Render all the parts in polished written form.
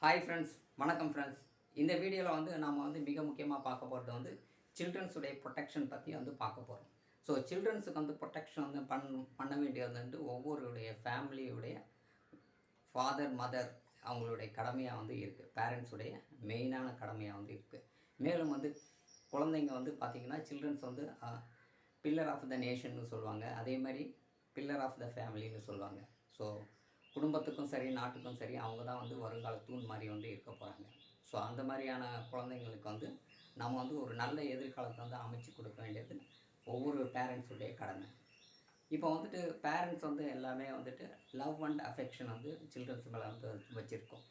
Hi friends, வணக்கம் friends. இந்த வீடியோவில் நம்ம மிக முக்கியமாக பார்க்க போகிறது சில்ட்ரன்ஸுடைய ப்ரொடெக்ஷன் பற்றி பார்க்க போகிறோம். ஸோ சில்ட்ரன்ஸுக்கு ப்ரொடெக்ஷன் பண்ண வேண்டியது ஒவ்வொருடைய ஃபேமிலியுடைய ஃபாதர் மதர் அவங்களுடைய கடமையாக இருக்குது. பேரண்ட்ஸுடைய மெயினான கடமையாக இருக்குது. மேலும் குழந்தைங்க பார்த்திங்கன்னா சில்ட்ரன்ஸ் பில்லர் ஆஃப் த நேஷன்னு சொல்லுவாங்க. அதே மாதிரி பில்லர் ஆஃப் த ஃபேமிலின்னு சொல்லுவாங்க. ஸோ குடும்பத்துக்கும் சரி நாட்டுக்கும் சரி அவங்க தான் வருங்கால தூண் மாதிரி இருக்க போகிறாங்க. ஸோ அந்த மாதிரியான குழந்தைங்களுக்கு நம்ம ஒரு நல்ல எதிர்காலத்தை அமைச்சு கொடுக்க வேண்டியது ஒவ்வொரு பேரண்ட்ஸுடைய கடமை. இப்போ பேரண்ட்ஸ் எல்லாமே லவ் அண்ட் அஃபெக்ஷன் சில்ட்ரன்ஸ் மேலே வச்சுருக்கோம்.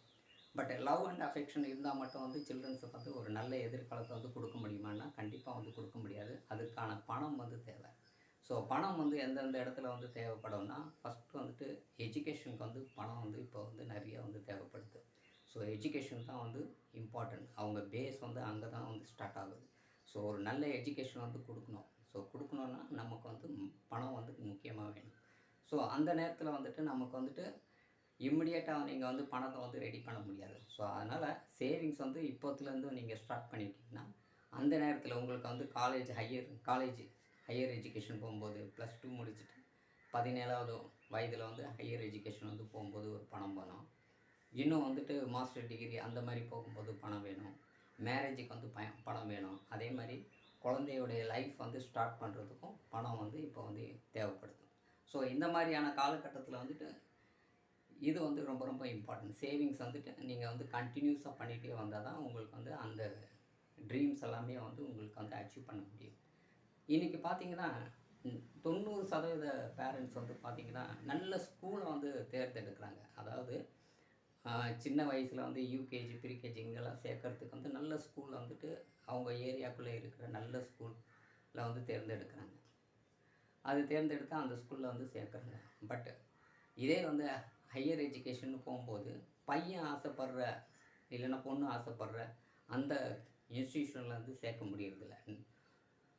பட் லவ் அண்ட் அஃபெக்ஷன் இருந்தால் மட்டும் சில்ட்ரன்ஸுக்கு ஒரு நல்ல எதிர்காலத்தை கொடுக்க முடியுமான்னா கண்டிப்பாக கொடுக்க முடியாது. அதுக்கான பணம் தேவை. ஸோ பணம் எந்தெந்த இடத்துல தேவைப்படும்னா ஃபஸ்ட்டு எஜுகேஷனுக்கு பணம் இப்போ நிறைய தேவைப்படுது. ஸோ எஜுகேஷன் தான் இம்பார்ட்டன்ட். அவங்க பேஸ் அங்கே தான் ஸ்டார்ட் ஆகுது. ஸோ ஒரு நல்ல எஜுகேஷன் கொடுக்கணும். ஸோ கொடுக்கணுன்னா நமக்கு பணம் முக்கியமாக வேணும். ஸோ அந்த நேரத்தில் நமக்கு இம்மிடியேட்டாக நீங்கள் பணத்தை ரெடி பண்ண முடியாது. ஸோ அதனால் சேவிங்ஸ் இப்போத்துலேருந்து நீங்கள் ஸ்டார்ட் பண்ணிட்டீங்கன்னா அந்த நேரத்தில் உங்களுக்கு ஹையர் எஜுகேஷன் போகும்போது +2 முடிச்சுட்டு 17வது வயதில் ஹையர் எஜுகேஷன் போகும்போது ஒரு பணம் வேணும். இன்னும் மாஸ்டர் டிகிரி அந்த மாதிரி போகும்போது பணம் வேணும். மேரேஜுக்கு பணம் வேணும். அதே மாதிரி குழந்தையுடைய லைஃப் ஸ்டார்ட் பண்ணுறதுக்கும் பணம் இப்போ தேவைப்படுது. ஸோ இந்த மாதிரியான காலகட்டத்தில் இது ரொம்ப ரொம்ப இம்பார்ட்டன்ட். சேவிங்ஸ் நீங்கள் கண்டினியூஸாக பண்ணிகிட்டே வந்தால் தான் உங்களுக்கு அந்த ட்ரீம்ஸ் எல்லாமே உங்களுக்கு அச்சீவ் பண்ண முடியும். இன்றைக்கி பார்த்திங்கன்னா 90% பேரண்ட்ஸ் பார்த்திங்கன்னா நல்ல ஸ்கூலை தேர்ந்தெடுக்கிறாங்க. அதாவது சின்ன வயசில் யூகேஜி ப்ரீகேஜி இங்கெல்லாம் சேர்க்கறதுக்கு நல்ல ஸ்கூலில் அவங்க ஏரியாக்குள்ளே இருக்கிற நல்ல ஸ்கூலில் தேர்ந்தெடுக்கிறாங்க. அது தேர்ந்தெடுத்தால் அந்த ஸ்கூலில் சேர்க்குறாங்க. பட் இதே ஹையர் எஜுகேஷன் போகும்போது பையன் ஆசைப்படுற இல்லைன்னா பொண்ணு ஆசைப்படுற அந்த இன்ஸ்டியூஷனில் சேர்க்க முடியறதில்ல.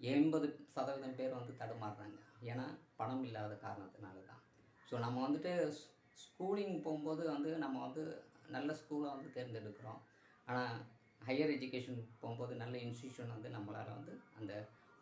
80% பேர் தடுமாறுறாங்க. ஏன்னா பணம் இல்லாத காரணத்தினால தான். ஸோ நம்ம ஸ்கூலிங் போகும்போது நம்ம நல்ல ஸ்கூலை தேர்ந்தெடுக்கிறோம். ஆனால் ஹையர் எஜுகேஷன் போகும்போது நல்ல இன்ஸ்டியூஷன் நம்மளால் அந்த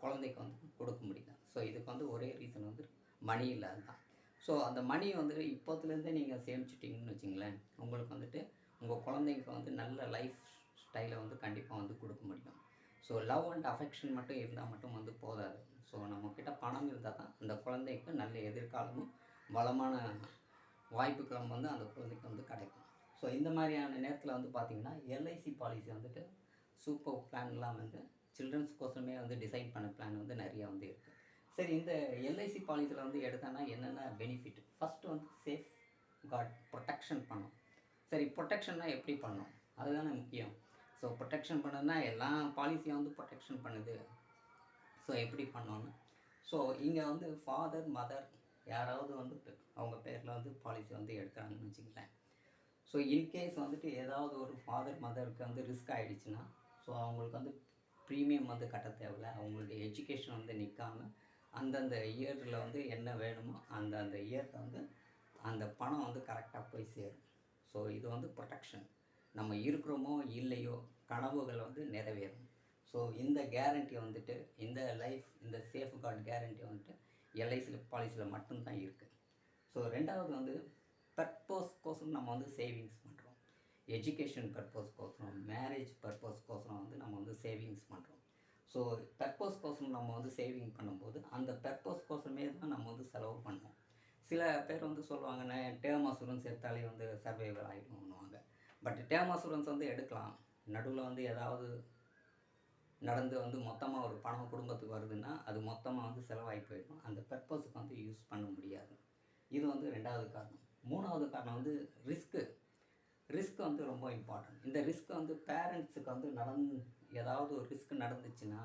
குழந்தைக்கு கொடுக்க முடியல. ஸோ இதுக்கு ஒரே ரீசன் மணி இல்லாது தான். ஸோ அந்த மணி இப்போத்துலேருந்தே நீங்கள் சேமிச்சிட்டிங்கன்னு வச்சிங்களேன், உங்களுக்கு உங்கள் குழந்தைக்கு நல்ல லைஃப் ஸ்டைலை கண்டிப்பாக கொடுக்க முடியும். ஸோ லவ் அண்ட் அஃபெக்ஷன் மட்டும் இருந்தால் மட்டும் போதாது. ஸோ நம்மக்கிட்ட பணம் இருந்தால் தான் அந்த குழந்தைக்கு நல்ல எதிர்காலமும் வளமான வாய்ப்புகளும் அந்த குழந்தைக்கு கிடைக்கும். ஸோ இந்த மாதிரியான நேரத்தில் பார்த்திங்கன்னா எல்ஐசி பாலிசி சூப்பர் பிளான்லாம் சில்ட்ரன்ஸ்கோசமே டிசைன் பண்ண பிளான் நிறையா இருக்குது. சரி, இந்த எல்ஐசி பாலிசியில் எடுத்தோன்னா என்னென்ன benefit? First safe card protection பண்ணணும். சரி, ப்ரொடெக்ஷன்னா எப்படி பண்ணணும்? அதுதானே முக்கியம். ஸோ ப்ரொடெக்ஷன் பண்ணதுன்னா எல்லா பாலிசியும் ப்ரொடெக்ஷன் பண்ணுது. ஸோ எப்படி பண்ணோன்னு, ஸோ இங்கே ஃபாதர் மதர் யாராவது அவங்க பேரில் பாலிசி எடுக்கிறாங்கன்னு வச்சுங்களேன். ஸோ இன்கேஸ் ஏதாவது ஒரு ஃபாதர் மதருக்கு ரிஸ்க் ஆகிடுச்சுன்னா, ஸோ அவங்களுக்கு ப்ரீமியம் கட்ட தேவையில்லை. அவங்களுடைய எஜுகேஷன் நிற்காமல் அந்தந்த இயரில் என்ன வேணுமோ அந்த இயருக்கு அந்த பணம் கரெக்டாக போய் சேரும். ஸோ இது ப்ரொடெக்ஷன். நம்ம இருக்கிறோமோ இல்லையோ கனவுகள் நிறைவேறும். ஸோ இந்த கேரண்டி இந்த லைஃப் இந்த சேஃப் கார்டு கேரண்டி எல்ஐசி பாலிசியில் மட்டும்தான் இருக்குது. ஸோ ரெண்டாவது பர்பஸ்க்கோசரம் நம்ம சேவிங்ஸ் பண்ணுறோம். எஜுகேஷன் பர்பஸ்க்கோசரம், மேரேஜ் பர்பஸ்க்கோசரம் நம்ம சேவிங்ஸ் பண்ணுறோம். ஸோ பர்பஸ்க்கோசரம் நம்ம சேவிங் பண்ணும்போது அந்த பர்பஸ்க்கோசரமே தான் நம்ம செலவு பண்ணுவோம். சில பேர் சொல்லுவாங்க, டேர்ம் அசூரன்ஸ் எடுத்தாலே சர்வைவல் ஆகிடும்னுவாங்க. பட் டேர்ம் அசூரன்ஸ் எடுக்கலாம். நடுவில் ஏதாவது நடந்து மொத்தமாக ஒரு பணம் குடும்பத்துக்கு வருதுன்னா அது மொத்தமாக செலவாகி போயிடும். அந்த பர்பஸுக்கு யூஸ் பண்ண முடியாது. இது ரெண்டாவது காரணம். மூணாவது காரணம் ரிஸ்க் ரொம்ப இம்பார்ட்டன்ட். இந்த ரிஸ்க் பேரண்ட்ஸுக்கு ஏதாவது ஒரு ரிஸ்க் நடந்துச்சுன்னா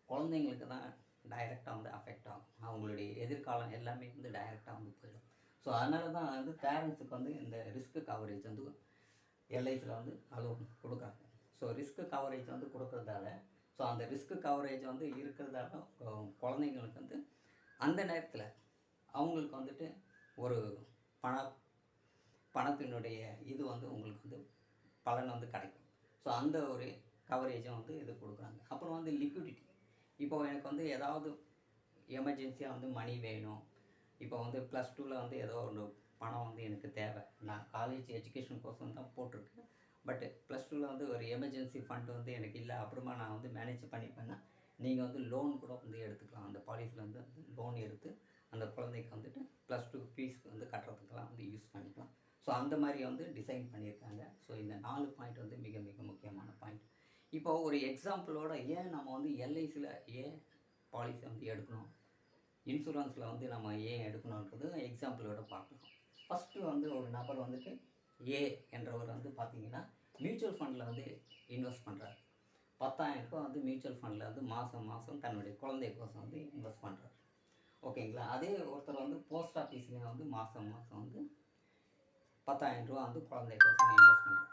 குழந்தைங்களுக்கு தான் டைரெக்டாக அஃபெக்ட் ஆகும். அவங்களுடைய எதிர்காலம் எல்லாமே டைரெக்டாக போயிடும். ஸோ அதனால தான் பேரண்ட்ஸுக்கு இந்த ரிஸ்க் கவரேஜ் எல்ஐசியில் அலோவ் கொடுக்குறாங்க. ஸோ ரிஸ்க் கவரேஜ் கொடுக்குறதால, ஸோ அந்த ரிஸ்க் கவரேஜ் இருக்கிறதால குழந்தைங்களுக்கு அந்த நேரத்தில் அவங்களுக்கு ஒரு பணத்தினுடைய இது உங்களுக்கு பலன் வந்து கிடைக்கும். ஸோ அந்த ஒரு கவரேஜும் வந்து இது கொடுக்குறாங்க. அப்புறம் வந்து லிக்விடிட்டி. இப்போ எனக்கு வந்து ஏதாவது எமர்ஜென்சியாக வந்து மணி வேணும். இப்போ வந்து ப்ளஸ் டூவில் வந்து ஏதோ ஒரு பணம் வந்து எனக்கு தேவை. நான் காலேஜ் எஜுகேஷன் கோர்ஸ் தான் போட்டிருக்கேன். பட் ப்ளஸ் டூவில் வந்து ஒரு எமர்ஜென்சி ஃபண்ட் வந்து எனக்கு இல்லை, அப்புறமா நான் வந்து மேனேஜ் பண்ணிப்பேன்னா நீங்கள் வந்து லோன் கூட வந்து எடுத்துக்கலாம். அந்த பாலிசியில் வந்து லோன் எடுத்து அந்த குழந்தைக்கு வந்துட்டு ப்ளஸ் டூ ஃபீஸ் வந்து கட்டுறதுக்கெல்லாம் வந்து யூஸ் பண்ணிக்கலாம். ஸோ அந்த மாதிரி வந்து டிசைன் பண்ணியிருக்காங்க. ஸோ இந்த 4 பாயிண்ட் வந்து மிக மிக முக்கியமான பாயிண்ட். இப்போ ஒரு எக்ஸாம்பிளோட ஏன் நம்ம வந்து எல்ஐசியில் ஏன் பாலிசி வந்து எடுக்கணும், இன்சூரன்ஸில் வந்து நம்ம ஏன் எடுக்கணுன்றது எக்ஸாம்பிளோட பார்க்கலாம். ஃபஸ்ட்டு வந்து ஒரு நபர் வந்துட்டு ஏ என்றவர் வந்து பார்த்திங்கன்னா மியூச்சுவல் ஃபண்டில் வந்து இன்வெஸ்ட் பண்ணுறாரு. 10,000 ரூபாய் வந்து மியூச்சுவல் ஃபண்டில் வந்து மாதம் தன்னுடைய குழந்தைக்கோசம் வந்து இன்வெஸ்ட் பண்ணுறாரு. ஓகேங்களா. அதே ஒருத்தர் வந்து போஸ்ட் ஆஃபீஸ்லேயும் வந்து மாதம் வந்து 10,000 ரூபா வந்து குழந்தைக்கோசம் இன்வெஸ்ட் பண்ணுறாரு.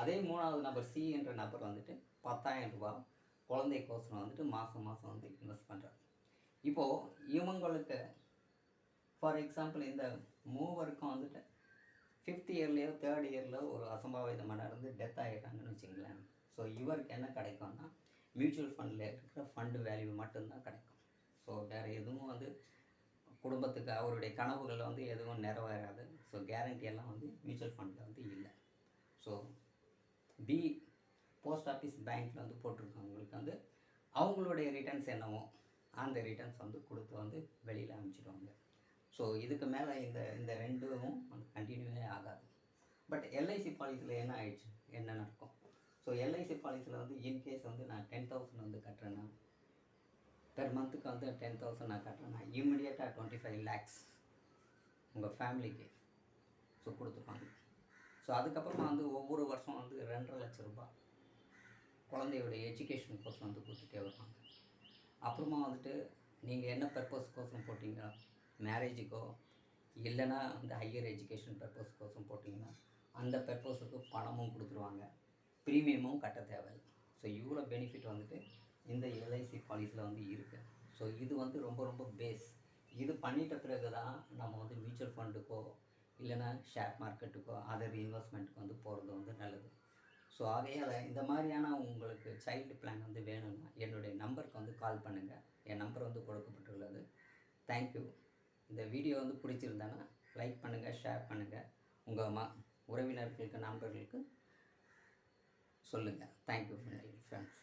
அதே 3வது நபர் சி என்ற நபர் வந்துட்டு 10,000 ரூபா குழந்தைக்கோசம் வந்துட்டு மாதம் வந்து இன்வெஸ்ட் பண்ணுறாரு. இப்போது இவங்களுக்கு ஃபார் எக்ஸாம்பிள் இந்த மூவருக்கும் வந்துட்டு 5th இயர்லேயோ 3rd இயரில் ஒரு அசம்பாவிதமாக நடந்து டெத் ஆகிடுறாங்கன்னு வச்சுங்களேன். ஸோ இவருக்கு என்ன கிடைக்கும்னா மியூச்சுவல் ஃபண்டில் இருக்கிற ஃபண்டு வேல்யூ மட்டும்தான் கிடைக்கும். ஸோ வேறு எதுவும் வந்து குடும்பத்துக்கு அவருடைய கனவுகளில் வந்து எதுவும் நிறைவேறாது. ஸோ கேரண்டி எல்லாம் வந்து மியூச்சுவல் ஃபண்டில் வந்து இல்லை. ஸோ பி போஸ்ட் ஆஃபீஸ் பேங்க்கில் வந்து போட்டிருக்கவங்களுக்கு வந்து அவங்களுடைய ரிட்டர்ன்ஸ் என்னவோ அந்த ரிட்டர்ன்ஸ் வந்து கொடுத்து வந்து வெளியில் அனுப்பிச்சிடுவாங்க. ஸோ இதுக்கு மேலே இந்த ரெண்டும் வந்து கண்டினியூவே ஆகாது. பட் எல்ஐசி பாலிசியில் என்ன நடக்கும்? ஸோ எல்ஐசி பாலிசியில் வந்து இன்கேஸ் வந்து நான் 10,000 வந்து கட்டுறேன்னா, பெர் மந்த்துக்கு வந்து 10,000 நான் கட்டுறேன்னா இம்மிடியேட்டாக 25 lakhs உங்கள் ஃபேமிலிக்கு ஸோ கொடுத்துருப்பாங்க. ஸோ அதுக்கப்புறமா வந்து ஒவ்வொரு வருஷம் வந்து 2.5 லட்சம் ரூபாய் குழந்தையோடைய எஜுகேஷன் கோர்ஸ் வந்து கொடுத்துட்டே வருவாங்க. அப்புறமா வந்துட்டு நீங்கள் என்ன பர்பஸ்க்கோசம் போட்டிங்களோ, மேரேஜுக்கோ இல்லைன்னா அந்த ஹையர் எஜுகேஷன் பர்பஸ்க்கோசம் போட்டிங்கன்னா அந்த பர்பஸுக்கு பணமும் கொடுத்துருவாங்க, ப்ரீமியமும் கட்ட தேவையில்லை. ஸோ இவ்வளோ பெனிஃபிட் வந்துட்டு இந்த எல்ஐசி பாலிசியில் வந்து இருக்குது. ஸோ இது வந்து ரொம்ப ரொம்ப பேஸ். இது பண்ணிட்ட பிறகு தான் நம்ம வந்து மியூச்சுவல் ஃபண்டுக்கோ இல்லைன்னா ஷேர் மார்க்கெட்டுக்கோ அதர் இன்வெஸ்ட்மெண்ட்டுக்கு வந்து போகிறது வந்து நல்லது. ஸோ ஆகையால் இந்த மாதிரியான உங்களுக்கு சைல்டு பிளான் வந்து வேணும்னா என்னுடைய நம்பருக்கு வந்து கால் பண்ணுங்கள். என் நம்பர் வந்து கொடுக்கப்பட்டுள்ளது. தேங்க்யூ. இந்த வீடியோ வந்து பிடிச்சிருந்தானா லைக் பண்ணுங்கள், ஷேர் பண்ணுங்கள், உங்கள் உறவினர்களுக்கு நண்பர்களுக்கு சொல்லுங்கள். Thank you friends.